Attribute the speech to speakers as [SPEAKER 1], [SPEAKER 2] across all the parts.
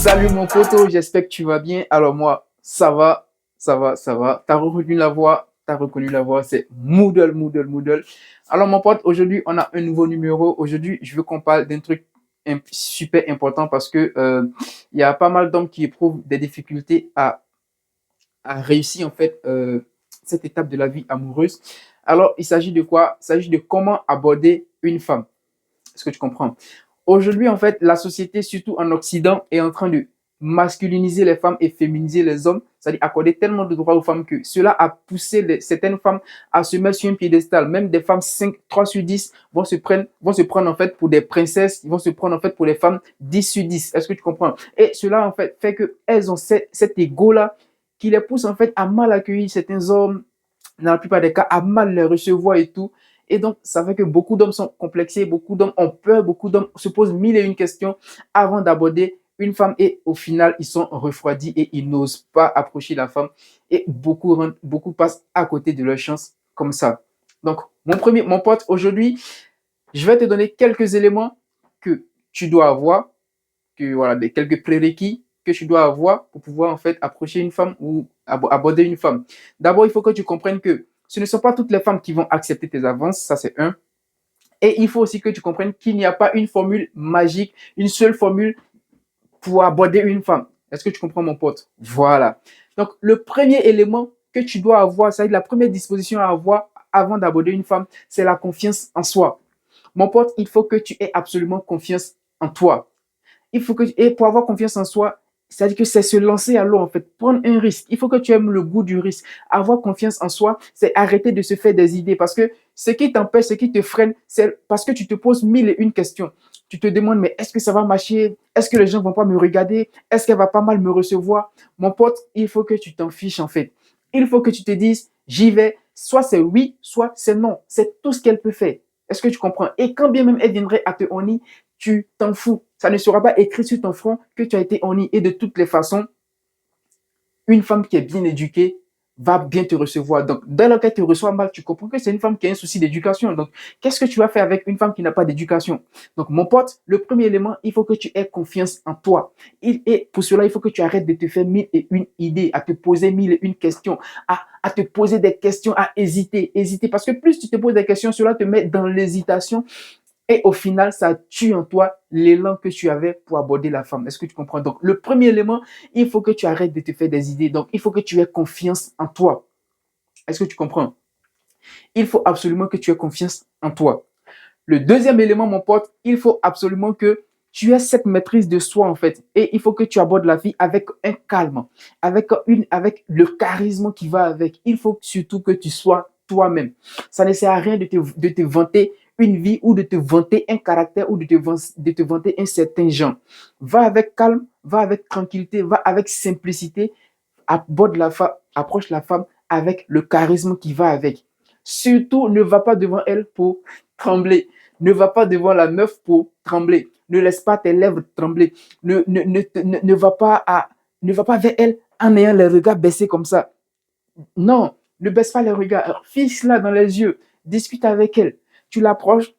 [SPEAKER 1] Salut mon poteau, j'espère que tu vas bien. Alors moi, ça va, ça va, ça va. T'as reconnu la voix, c'est Moodle, Moodle, Moodle. Alors mon pote, aujourd'hui, on a un nouveau numéro. Aujourd'hui, je veux qu'on parle d'un truc super important parce que il y a pas mal d'hommes qui éprouvent des difficultés à réussir en fait cette étape de la vie amoureuse. Alors, il s'agit de quoi? Il s'agit de comment aborder une femme. Est-ce que tu comprends? Aujourd'hui, en fait, la société, surtout en Occident, est en train de masculiniser les femmes et féminiser les hommes, c'est-à-dire accorder tellement de droits aux femmes que cela a poussé certaines femmes à se mettre sur un piédestal. Même des femmes 5, 3 sur 10 vont se prendre en fait pour des princesses, ils vont se prendre en fait pour les femmes 10 sur 10. Est-ce que tu comprends? Et cela en fait fait qu'elles ont cet ego-là qui les pousse en fait à mal accueillir certains hommes, dans la plupart des cas, à mal les recevoir et tout. Et donc, ça fait que beaucoup d'hommes sont complexés, beaucoup d'hommes ont peur, beaucoup d'hommes se posent mille et une questions avant d'aborder une femme et au final, ils sont refroidis et ils n'osent pas approcher la femme et beaucoup passent à côté de leur chance comme ça. Donc, mon pote, aujourd'hui, je vais te donner quelques éléments que tu dois avoir, quelques prérequis que tu dois avoir pour pouvoir en fait approcher une femme ou aborder une femme. D'abord, il faut que tu comprennes que ce ne sont pas toutes les femmes qui vont accepter tes avances, ça c'est un. Et il faut aussi que tu comprennes qu'il n'y a pas une formule magique, une seule formule pour aborder une femme. Est-ce que tu comprends mon pote? Voilà. Donc, le premier élément que tu dois avoir, c'est la première disposition à avoir avant d'aborder une femme, c'est la confiance en soi. Mon pote, il faut que tu aies absolument confiance en toi. Et pour avoir confiance en soi, c'est-à-dire que c'est se lancer à l'eau, en fait, prendre un risque. Il faut que tu aimes le goût du risque. Avoir confiance en soi, c'est arrêter de se faire des idées parce que ce qui t'empêche, ce qui te freine, c'est parce que tu te poses mille et une questions. Tu te demandes, mais est-ce que ça va marcher? Est-ce que les gens vont pas me regarder? Est-ce qu'elle va pas mal me recevoir? Mon pote, il faut que tu t'en fiches, en fait. Il faut que tu te dises, j'y vais. Soit c'est oui, soit c'est non. C'est tout ce qu'elle peut faire. Est-ce que tu comprends? Et quand bien même elle viendrait à te honner, tu t'en fous. Ça ne sera pas écrit sur ton front que tu as été honni. Et de toutes les façons, une femme qui est bien éduquée va bien te recevoir. Donc, dès lors qu'elle te reçoit mal, tu comprends que c'est une femme qui a un souci d'éducation. Donc, qu'est-ce que tu vas faire avec une femme qui n'a pas d'éducation? Donc, mon pote, le premier élément, il faut que tu aies confiance en toi. Et pour cela, il faut que tu arrêtes de te faire mille et une idées, à te poser mille et une questions, à te poser des questions, à hésiter. Parce que plus tu te poses des questions, cela te met dans l'hésitation. Et au final, ça tue en toi l'élan que tu avais pour aborder la femme. Est-ce que tu comprends? Donc, le premier élément, il faut que tu arrêtes de te faire des idées. Donc, il faut que tu aies confiance en toi. Est-ce que tu comprends? Il faut absolument que tu aies confiance en toi. Le deuxième élément, mon pote, il faut absolument que tu aies cette maîtrise de soi, en fait. Et il faut que tu abordes la vie avec un calme, avec le charisme qui va avec. Il faut surtout que tu sois toi-même. Ça ne sert à rien de te vanter une vie ou de te vanter un caractère ou de te vanter un certain genre. Va avec calme, va avec tranquillité, va avec simplicité, approche la femme avec le charisme qui va avec. Surtout, ne va pas devant elle pour trembler. Ne va pas devant la meuf pour trembler. Ne laisse pas tes lèvres trembler. Ne va pas vers elle en ayant les regards baissés comme ça. Non, ne baisse pas les regards. Fixe-la dans les yeux. Discute avec elle. Tu l'approches,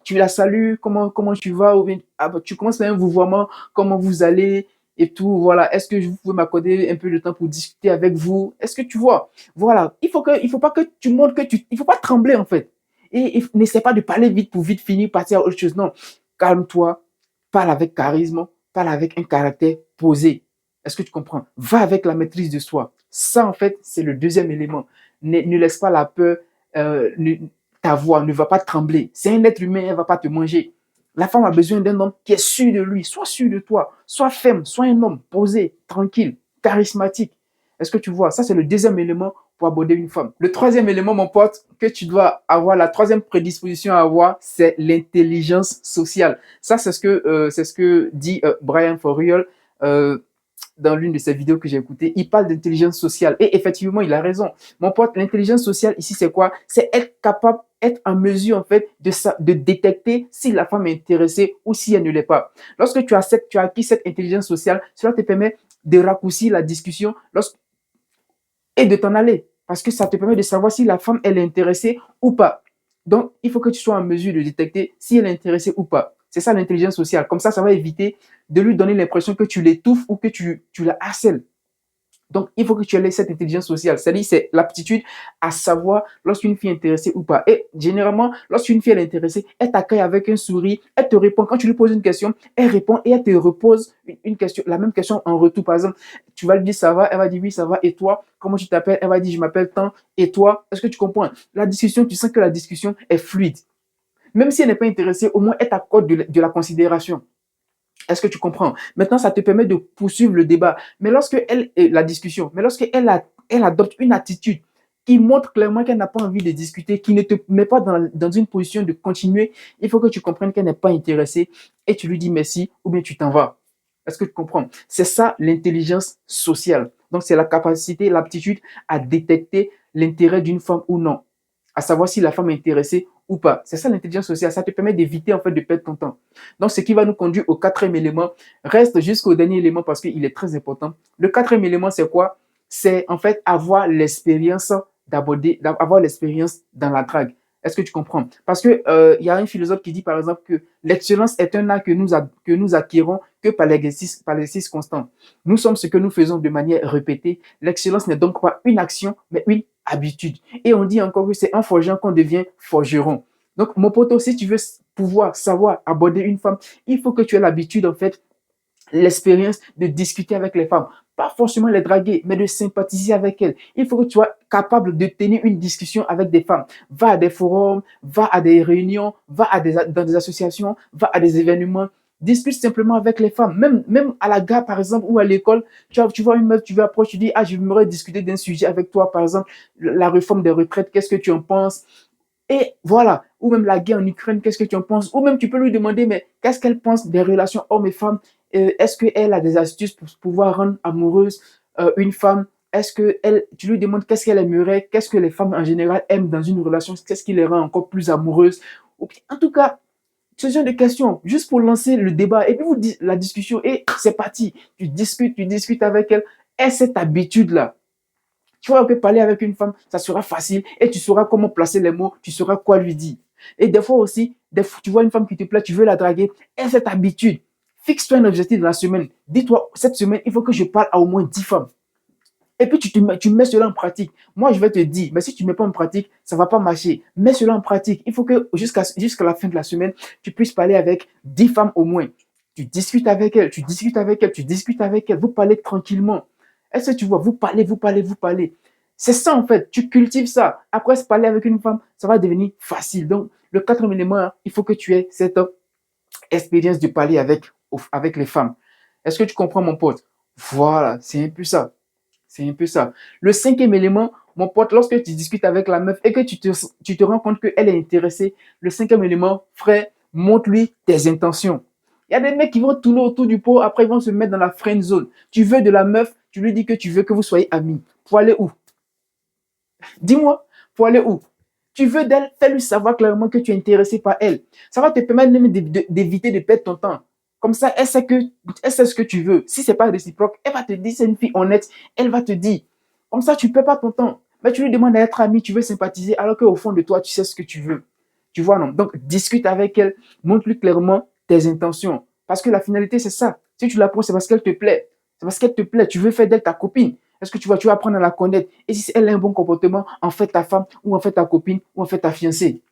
[SPEAKER 1] tu la salues, comment tu vas, ou bien, tu commences à un vouvoiement, comment vous allez, et tout, voilà. Est-ce que vous pouvez m'accorder un peu de temps pour discuter avec vous? Est-ce que tu vois? Voilà. Il faut pas que tu montres il faut pas trembler, en fait. Et n'essaie pas de parler vite pour vite finir, partir à autre chose. Non. Calme-toi, parle avec charisme, parle avec un caractère posé. Est-ce que tu comprends? Va avec la maîtrise de soi. Ça, en fait, c'est le deuxième élément. Ne laisse pas la peur, ta voix ne va pas trembler. C'est un être humain, elle ne va pas te manger. La femme a besoin d'un homme qui est sûr de lui. Sois sûr de toi. Sois ferme. Sois un homme posé, tranquille, charismatique. Est-ce que tu vois? Ça, c'est le deuxième élément pour aborder une femme. Le troisième élément, mon pote, que tu dois avoir, la troisième prédisposition à avoir, c'est l'intelligence sociale. Ça, c'est ce que dit Brian For Real dans l'une de ses vidéos que j'ai écoutées. Il parle d'intelligence sociale. Et effectivement, il a raison. Mon pote, l'intelligence sociale ici, c'est quoi? C'est être capable, être en mesure, en fait, de détecter si la femme est intéressée ou si elle ne l'est pas. Lorsque tu as acquis cette intelligence sociale, cela te permet de raccourcir la discussion et de t'en aller. Parce que ça te permet de savoir si la femme, elle est intéressée ou pas. Donc, il faut que tu sois en mesure de détecter si elle est intéressée ou pas. C'est ça l'intelligence sociale. Comme ça va éviter de lui donner l'impression que tu l'étouffes ou que tu la harcèles. Donc, il faut que tu aies cette intelligence sociale. C'est-à-dire, c'est l'aptitude à savoir lorsqu'une fille est intéressée ou pas. Et généralement, lorsqu'une fille est intéressée, elle t'accueille avec un sourire, elle te répond. Quand tu lui poses une question, elle répond et elle te repose une question, la même question en retour. Par exemple, tu vas lui dire ça va, elle va dire oui, ça va. Et toi, comment tu t'appelles? Elle va dire je m'appelle tant. Et toi, est-ce que tu comprends? La discussion, tu sens que la discussion est fluide. Même si elle n'est pas intéressée, au moins elle t'accorde de la considération. Est-ce que tu comprends? Maintenant, ça te permet de poursuivre le débat. Mais lorsque la discussion, mais elle adopte une attitude qui montre clairement qu'elle n'a pas envie de discuter, qui ne te met pas dans une position de continuer, il faut que tu comprennes qu'elle n'est pas intéressée et tu lui dis merci ou bien tu t'en vas. Est-ce que tu comprends? C'est ça l'intelligence sociale. Donc, c'est la capacité, l'aptitude à détecter l'intérêt d'une femme ou non, à savoir si la femme est intéressée ou pas. C'est ça l'intelligence sociale. Ça te permet d'éviter en fait de perdre ton temps. Donc, ce qui va nous conduire au quatrième élément, reste jusqu'au dernier élément parce qu'il est très important. Le quatrième élément, c'est quoi? C'est en fait avoir l'expérience avoir l'expérience dans la drague. Est-ce que tu comprends? Parce que y a un philosophe qui dit par exemple que l'excellence est un art que nous acquérons que par l'exercice constant. Nous sommes ce que nous faisons de manière répétée. L'excellence n'est donc pas une action, mais une habitude. Et on dit encore que c'est en forgeant qu'on devient forgeron. Donc, mon poteau, si tu veux pouvoir savoir aborder une femme, il faut que tu aies l'habitude, en fait, l'expérience de discuter avec les femmes. Pas forcément les draguer, mais de sympathiser avec elles. Il faut que tu sois capable de tenir une discussion avec des femmes. Va à des forums, va à des réunions, dans des associations, va à des événements. Discute simplement avec les femmes. Même à la gare, par exemple, ou à l'école, tu vois une meuf, tu veux approcher, tu dis, ah, j'aimerais discuter d'un sujet avec toi, par exemple, la réforme des retraites, qu'est-ce que tu en penses? Et voilà, ou même la guerre en Ukraine, qu'est-ce que tu en penses? Ou même tu peux lui demander, mais qu'est-ce qu'elle pense des relations hommes et femmes? Est-ce qu'elle a des astuces pour pouvoir rendre amoureuse une femme? Est-ce que tu lui demandes qu'est-ce qu'elle aimerait? Qu'est-ce que les femmes en général aiment dans une relation? Qu'est-ce qui les rend encore plus amoureuses? En tout cas, ce genre de questions, juste pour lancer le débat. Et puis la discussion, et c'est parti. Tu discutes avec elle. Et cette habitude-là, tu vois, on peut parler avec une femme, ça sera facile et tu sauras comment placer les mots, tu sauras quoi lui dire. Et des fois aussi, tu vois une femme qui te plaît, tu veux la draguer, et cette habitude, fixe-toi un objectif de la semaine. Dis-toi, cette semaine, il faut que je parle à au moins 10 femmes. Et puis tu mets cela en pratique. Moi, je vais te dire, mais si tu ne mets pas en pratique, ça ne va pas marcher. Mets cela en pratique. Il faut que jusqu'à la fin de la semaine, tu puisses parler avec 10 femmes au moins. Tu discutes avec elles, tu discutes avec elles, tu discutes avec elles. Vous parlez tranquillement. Est-ce que tu vois, vous parlez, vous parlez, vous parlez. C'est ça en fait, tu cultives ça. Après, se parler avec une femme, ça va devenir facile. Donc, le quatrième élément, il faut que tu aies cette expérience de parler avec les femmes. Est-ce que tu comprends, mon pote? Voilà, c'est un peu ça. C'est un peu ça. Le cinquième élément, mon pote, lorsque tu discutes avec la meuf et que tu te rends compte qu'elle est intéressée, le cinquième élément, frère, montre-lui tes intentions. Il y a des mecs qui vont tourner autour du pot, après ils vont se mettre dans la friend zone. Tu veux de la meuf, tu lui dis que tu veux que vous soyez amis. Pour aller où? Dis-moi, pour aller où? Tu veux d'elle, fais-lui savoir clairement que tu es intéressé par elle. Ça va te permettre même d'éviter de perdre ton temps. Comme ça, elle sait ce que tu veux. Si ce n'est pas réciproque, elle va te dire, c'est une fille honnête, elle va te dire. Comme ça, tu ne perds pas ton temps. Mais tu lui demandes d'être ami, tu veux sympathiser, alors qu'au fond de toi, tu sais ce que tu veux. Tu vois, non? Donc, discute avec elle, montre-lui clairement tes intentions. Parce que la finalité, c'est ça. Si tu l'apprends, c'est parce qu'elle te plaît. C'est parce qu'elle te plaît. Tu veux faire d'elle ta copine. Est-ce que tu vas apprendre à la connaître? Et si elle a un bon comportement, en fait ta femme, ou en fait ta copine, ou en fait ta fiancée.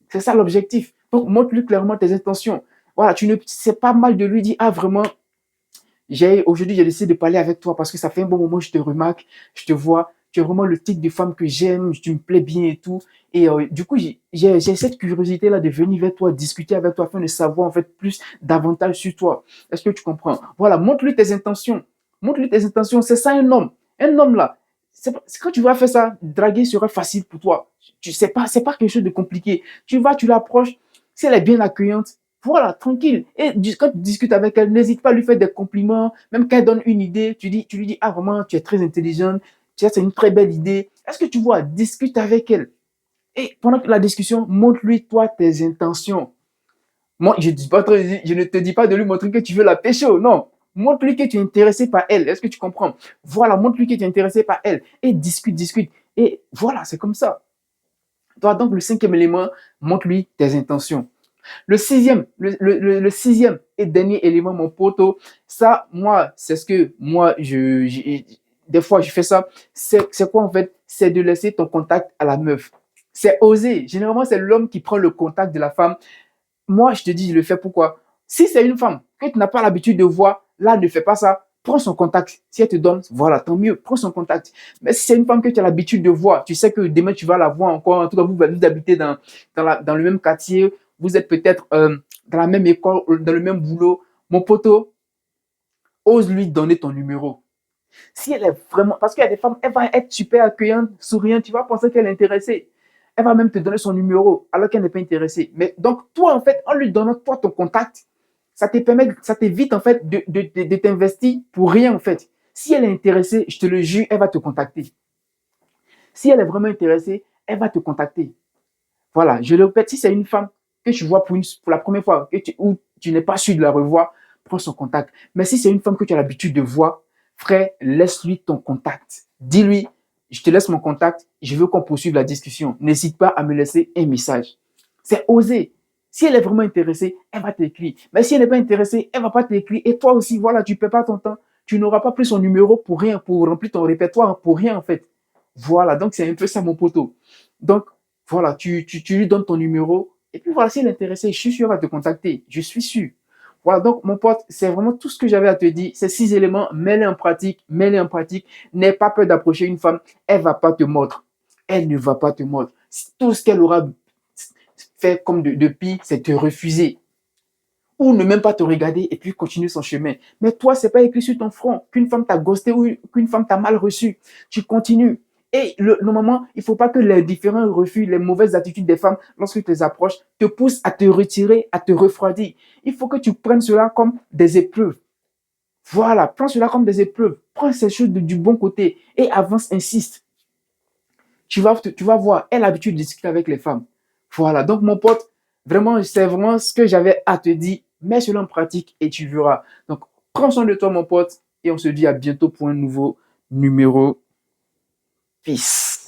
[SPEAKER 1] C'est ça l'objectif. Donc, montre-lui clairement tes intentions. Voilà, c'est pas mal de lui dire, ah vraiment, aujourd'hui j'ai décidé de parler avec toi parce que ça fait un bon moment, je te remarque, je te vois, tu es vraiment le type de femme que j'aime, tu me plais bien et tout. Et du coup, j'ai cette curiosité-là de venir vers toi, discuter avec toi afin de savoir en fait plus, davantage sur toi. Est-ce que tu comprends? Voilà, montre-lui tes intentions. Montre-lui tes intentions, c'est ça un homme. Un homme là, quand tu vas faire ça, draguer sera facile pour toi. C'est pas quelque chose de compliqué. Tu vas, tu l'approches, si elle est bien accueillante, voilà, tranquille. Et quand tu discutes avec elle, n'hésite pas à lui faire des compliments. Même quand elle donne une idée, tu lui dis, ah vraiment, tu es très intelligente, c'est une très belle idée. Est-ce que tu vois, discute avec elle. Et pendant la discussion, montre-lui toi tes intentions. Moi, je ne te dis pas de lui montrer que tu veux la pécho, non. Montre-lui que tu es intéressé par elle. Est-ce que tu comprends? Voilà, montre-lui que tu es intéressé par elle. Et discute, discute. Et voilà, c'est comme ça. Toi, donc, le cinquième élément, montre-lui tes intentions. Le sixième et dernier élément, mon poteau, ça, moi, c'est ce que moi, des fois, je fais ça. C'est quoi en fait? C'est de laisser ton contact à la meuf. C'est oser. Généralement, c'est l'homme qui prend le contact de la femme. Moi, je te dis, je le fais pourquoi? Si c'est une femme que tu n'as pas l'habitude de voir, là, ne fais pas ça. Prends son contact. Si elle te donne, voilà, tant mieux, prends son contact. Mais si c'est une femme que tu as l'habitude de voir, tu sais que demain tu vas la voir encore, en tout cas, vous habitez dans le même quartier, vous êtes peut-être dans la même école, dans le même boulot. Mon poteau, ose lui donner ton numéro. Si elle est vraiment. Parce qu'il y a des femmes, elle va être super accueillante, souriante, tu vas penser qu'elle est intéressée. Elle va même te donner son numéro alors qu'elle n'est pas intéressée. Mais donc, toi, en fait, en lui donnant toi ton contact, ça te permet, ça t'évite en fait de t'investir pour rien en fait. Si elle est intéressée, je te le jure, elle va te contacter. Si elle est vraiment intéressée, elle va te contacter. Voilà, je le répète, si c'est une femme que tu vois pour la première fois ou tu n'es pas sûr de la revoir, prends son contact. Mais si c'est une femme que tu as l'habitude de voir, frère, laisse-lui ton contact. Dis-lui, je te laisse mon contact, je veux qu'on poursuive la discussion. N'hésite pas à me laisser un message. C'est oser. Si elle est vraiment intéressée, elle va t'écrire. Mais si elle n'est pas intéressée, elle ne va pas t'écrire. Et toi aussi, voilà, tu ne perds pas ton temps. Tu n'auras pas pris son numéro pour rien, pour remplir ton répertoire, pour rien en fait. Voilà, donc c'est un peu ça mon poteau. Donc, voilà, tu lui donnes ton numéro. Et puis voilà, si elle est intéressée, je suis sûr, elle va te contacter. Je suis sûr. Voilà, donc mon pote, c'est vraiment tout ce que j'avais à te dire. Ces 6 éléments, mets-les en pratique, mets-les en pratique. N'aie pas peur d'approcher une femme. Elle ne va pas te mordre. Elle ne va pas te mordre. Tout ce qu'elle aura fait comme de pire, c'est te refuser. Ou ne même pas te regarder et puis continuer son chemin. Mais toi, c'est pas écrit sur ton front qu'une femme t'a ghosté ou qu'une femme t'a mal reçu. Tu continues. Et normalement, il ne faut pas que les différents refus, les mauvaises attitudes des femmes, lorsque tu les approches, te poussent à te retirer, à te refroidir. Il faut que tu prennes cela comme des épreuves. Voilà, prends cela comme des épreuves. Prends ces choses du bon côté et avance, insiste. Tu vas voir, elle a l'habitude de discuter avec les femmes. Voilà, donc mon pote, vraiment, c'est vraiment ce que j'avais à te dire. Mets cela en pratique et tu verras. Donc, prends soin de toi, mon pote, et on se dit à bientôt pour un nouveau numéro. Peace.